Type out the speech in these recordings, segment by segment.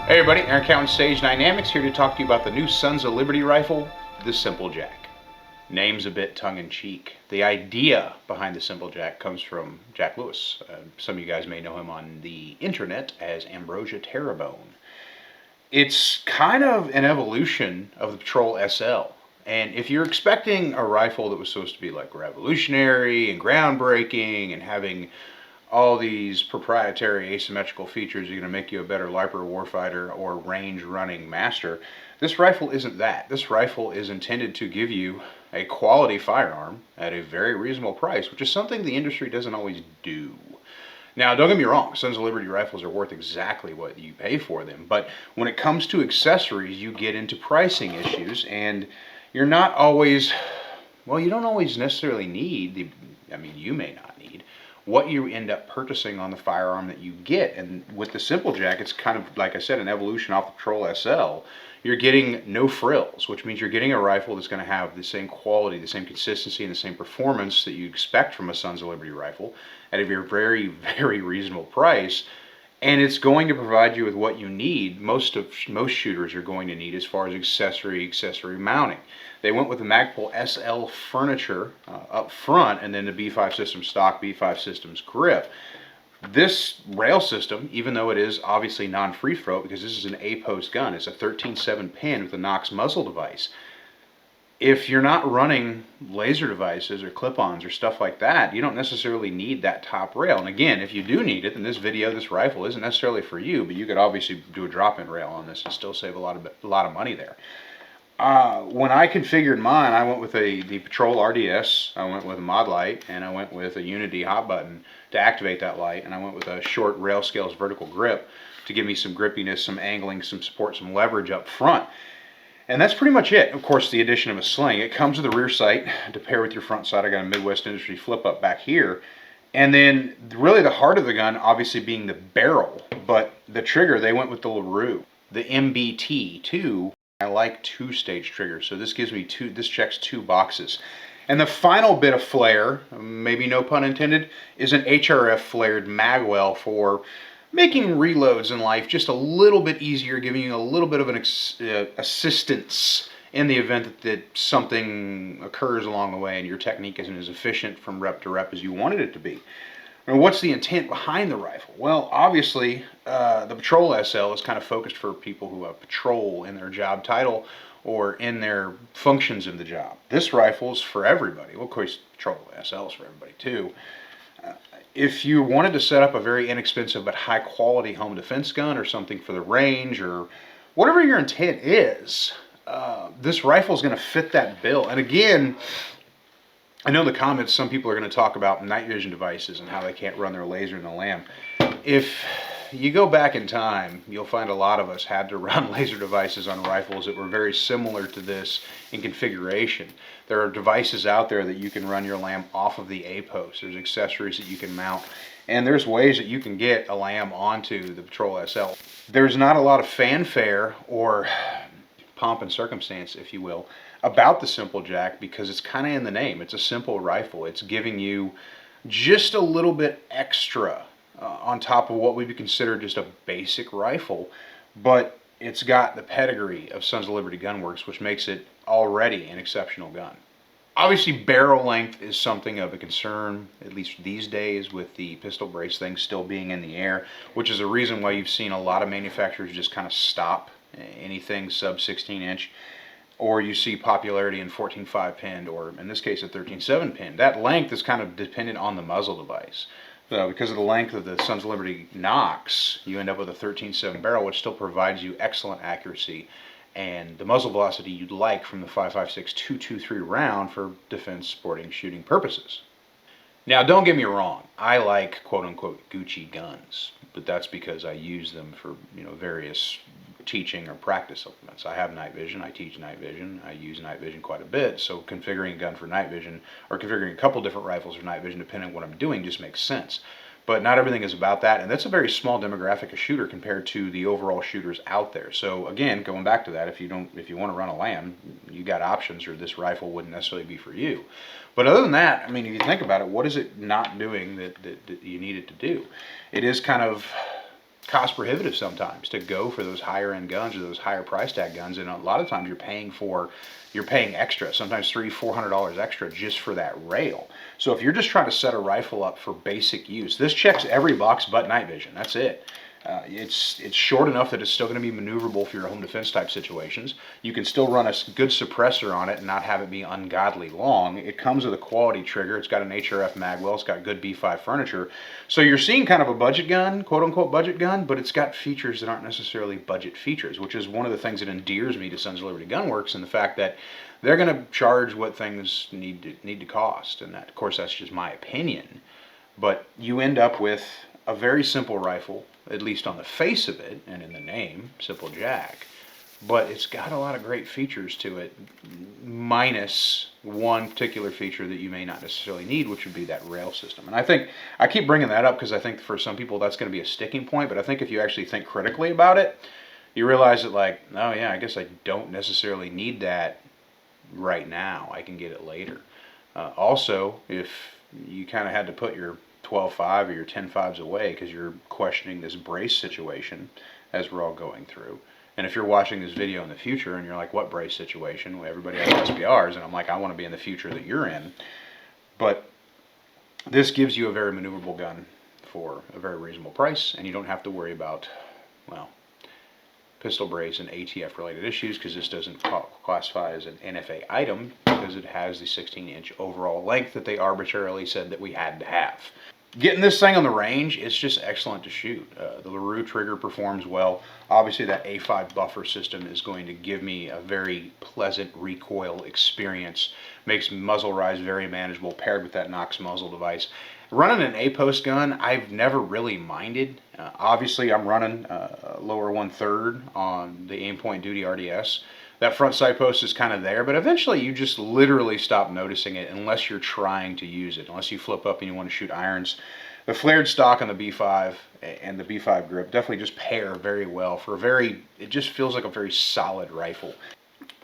Hey everybody, Aaron Counting Sage Dynamics here to talk to you about the new Sons of Liberty rifle, the Simple Jack. Name's a bit tongue-in-cheek. The idea behind the Simple Jack comes from Jack Lewis. Some of you guys may know him on the internet as Ambrosia Terrebone. It's kind of an evolution of the Patrol SL. And if you're expecting a rifle that was supposed to be like revolutionary and groundbreaking and having all these proprietary asymmetrical features are going to make you a better LARPer warfighter or range running master, this rifle isn't that. This rifle is intended to give you a quality firearm at a very reasonable price, which is something the industry doesn't always do. Now, don't get me wrong, Sons of Liberty rifles are worth exactly what you pay for them, but when it comes to accessories, you get into pricing issues, and you're not always, well, you don't always necessarily need you may not need what you end up purchasing on the firearm that you get. And with the Simple Jack, it's kind of, like I said, an evolution off the Patrol SL. You're getting no frills, which means you're getting a rifle that's going to have the same quality, the same consistency, and the same performance that you expect from a Sons of Liberty rifle at a very, very reasonable price. And it's going to provide you with what you need. Most shooters are going to need as far as accessory mounting. They went with the Magpul SL furniture up front, and then the B5 Systems stock, B5 Systems grip. This rail system, even though it is obviously non-free throw, because this is an A-post gun, it's a 13.7 pin with a Knox muzzle device. If you're not running laser devices or clip-ons or stuff like that, you don't necessarily need that top rail. And again, if you do need it, then this rifle isn't necessarily for you, but you could obviously do a drop-in rail on this and still save a lot of money there. When I configured mine, I went with the Patrol RDS, I went with a mod light, and I went with a Unity hot button to activate that light, and I went with a short rail scales vertical grip to give me some grippiness, some angling, some support, some leverage up front. And that's pretty much it. Of course, the addition of a sling. It comes with a rear sight to pair with your front sight. I got a Midwest Industry flip up back here. And then really the heart of the gun obviously being the barrel, but the trigger, they went with the LaRue. The MBT2, I like two-stage triggers, so this gives me this checks two boxes. And the final bit of flair, maybe no pun intended, is an HRF flared magwell for making reloads in life just a little bit easier, giving you a little bit of an assistance in the event that something occurs along the way and your technique isn't as efficient from rep to rep as you wanted it to be. And what's the intent behind the rifle? Well, obviously, the Patrol SL is kind of focused for people who have patrol in their job title or in their functions of the job. This rifle's for everybody. Well, of course, Patrol SL is for everybody too. If you wanted to set up a very inexpensive but high quality home defense gun or something for the range or whatever your intent is, this rifle is going to fit that bill. And again, I know in the comments some people are going to talk about night vision devices and how they can't run their laser in the lamb. If you go back in time, you'll find a lot of us had to run laser devices on rifles that were very similar to this in configuration. There are devices out there that you can run your lamb off of the A-post. There's accessories that you can mount, and there's ways that you can get a lamb onto the Patrol SL. There's not a lot of fanfare or pomp and circumstance, if you will, about the Simple Jack because it's kind of in the name. It's a simple rifle. It's giving you just a little bit extra on top of what we would consider just a basic rifle, but it's got the pedigree of Sons of Liberty Gunworks, which makes it already an exceptional gun. Obviously, barrel length is something of a concern, at least these days, with the pistol brace thing still being in the air, which is a reason why you've seen a lot of manufacturers just kind of stop anything sub 16 inch, or you see popularity in 14.5 pinned, or in this case a 13.7 pin. That length is kind of dependent on the muzzle device. So because of the length of the Sons of Liberty Knox, you end up with a 13.7 barrel, which still provides you excellent accuracy and the muzzle velocity you'd like from the 5.56 223 round for defense, sporting, shooting purposes. Now, don't get me wrong, I like quote-unquote Gucci guns, but that's because I use them for various teaching or practice supplements. I have night vision, I teach night vision, I use night vision quite a bit, so configuring a gun for night vision or configuring a couple different rifles for night vision depending on what I'm doing just makes sense. But not everything is about that, and that's a very small demographic of shooter compared to the overall shooters out there. So again, going back to that, if you want to run a lamb, you got options, or this rifle wouldn't necessarily be for you. But other than that, I mean, if you think about it, what is it not doing that you need it to do? It is kind of cost prohibitive sometimes to go for those higher end guns or those higher price tag guns, and a lot of times you're paying extra, sometimes $300-400 extra just for that rail. So if you're just trying to set a rifle up for basic use, this checks every box but night vision. That's it. It's short enough that it's still going to be maneuverable for your home defense type situations. You can still run a good suppressor on it and not have it be ungodly long. It comes with a quality trigger. It's got an HRF magwell. It's got good B5 furniture. So you're seeing kind of a budget gun, quote unquote budget gun, but it's got features that aren't necessarily budget features, which is one of the things that endears me to Sons of Liberty Gunworks, and the fact that they're going to charge what things need to cost. And that, of course, that's just my opinion. But you end up with a very simple rifle, at least on the face of it and in the name, Simple Jack. But it's got a lot of great features to it, minus one particular feature that you may not necessarily need, which would be that rail system. And I think, I keep bringing that up because I think for some people that's going to be a sticking point, but I think if you actually think critically about it, you realize that, like, oh yeah, I guess I don't necessarily need that right now. I can get it later. Also, if you kind of had to put your 12.5 or your 10.5s away because you're questioning this brace situation as we're all going through. And if you're watching this video in the future and you're like, what brace situation? Well, everybody has SBRs, and I'm like, I want to be in the future that you're in. But this gives you a very maneuverable gun for a very reasonable price, and you don't have to worry about, well, pistol brace and ATF related issues, because this doesn't classify as an NFA item because it has the 16-inch overall length that they arbitrarily said that we had to have. Getting this thing on the range, it's just excellent to shoot. The LaRue trigger performs well. Obviously that A5 buffer system is going to give me a very pleasant recoil experience. Makes muzzle rise very manageable paired with that Knox muzzle device. Running an A-post gun, I've never really minded. Obviously I'm running lower 1/3 on the Aimpoint Duty RDS. That front sight post is kind of there, but eventually you just literally stop noticing it unless you're trying to use it, unless you flip up and you want to shoot irons. The flared stock on the B5 and the B5 grip definitely just pair very well for it just feels like a very solid rifle.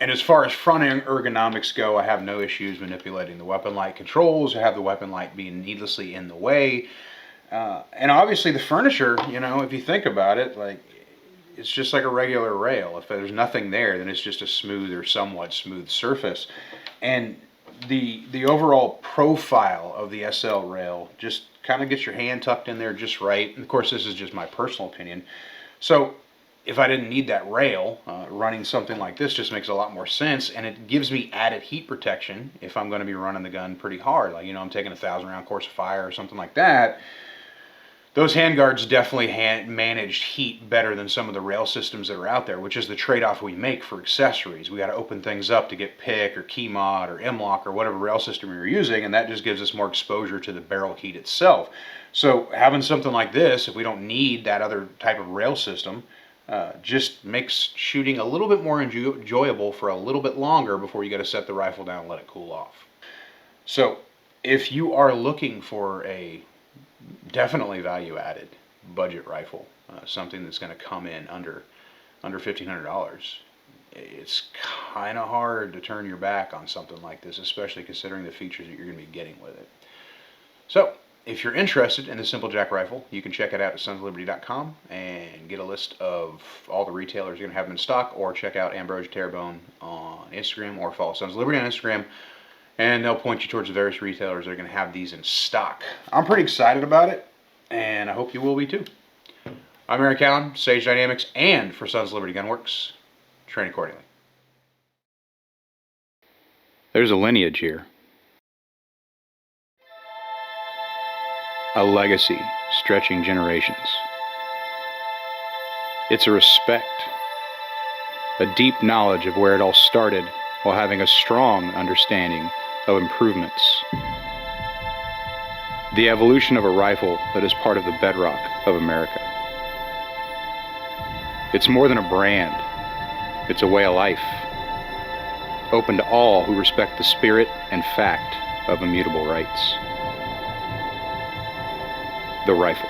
And as far as front end ergonomics go, I have no issues manipulating the weapon light controls or have the weapon light being needlessly in the way. And obviously the furniture, you know, if you think about it, like, it's just like a regular rail. If there's nothing there, then it's just a smooth or somewhat smooth surface. And the overall profile of the SL rail just kind of gets your hand tucked in there just right. And of course, this is just my personal opinion. So if I didn't need that rail, running something like this just makes a lot more sense, and it gives me added heat protection if I'm going to be running the gun pretty hard. Like, you know, I'm taking a 1,000-round course of fire or something like that. Those handguards definitely managed heat better than some of the rail systems that are out there, which is the trade-off we make for accessories. We got to open things up to get PIC or key mod or M-lock or whatever rail system you're using, and that just gives us more exposure to the barrel heat itself. So having something like this, if we don't need that other type of rail system, just makes shooting a little bit more enjoyable for a little bit longer before you got to set the rifle down and let it cool off. So if you are looking for a definitely value-added budget rifle, something that's going to come in under $1,500, it's kind of hard to turn your back on something like this, especially considering the features that you're going to be getting with it. So if you're interested in the Simple Jack rifle, you can check it out at sonsofliberty.com and get a list of all the retailers you're going to have them in stock, or check out Ambrosia Terrebonne on Instagram, or follow Sons of Liberty on Instagram, and they'll point you towards the various retailers that are going to have these in stock. I'm pretty excited about it, and I hope you will be too. I'm Eric Allen, Sage Dynamics, and for Sons of Liberty Gunworks. Train accordingly. There's a lineage here. A legacy stretching generations. It's a respect, a deep knowledge of where it all started, while having a strong understanding of improvements. The evolution of a rifle that is part of the bedrock of America. It's more than a brand. It's a way of life, open to all who respect the spirit and fact of immutable rights. The rifle.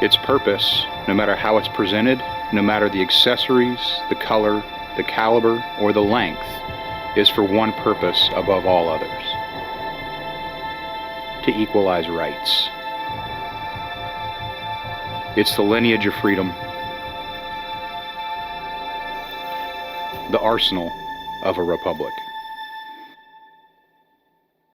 Its purpose, no matter how it's presented, no matter the accessories, the color, the caliber, or the length, is for one purpose above all others: to equalize rights. It's the lineage of freedom, the arsenal of a republic.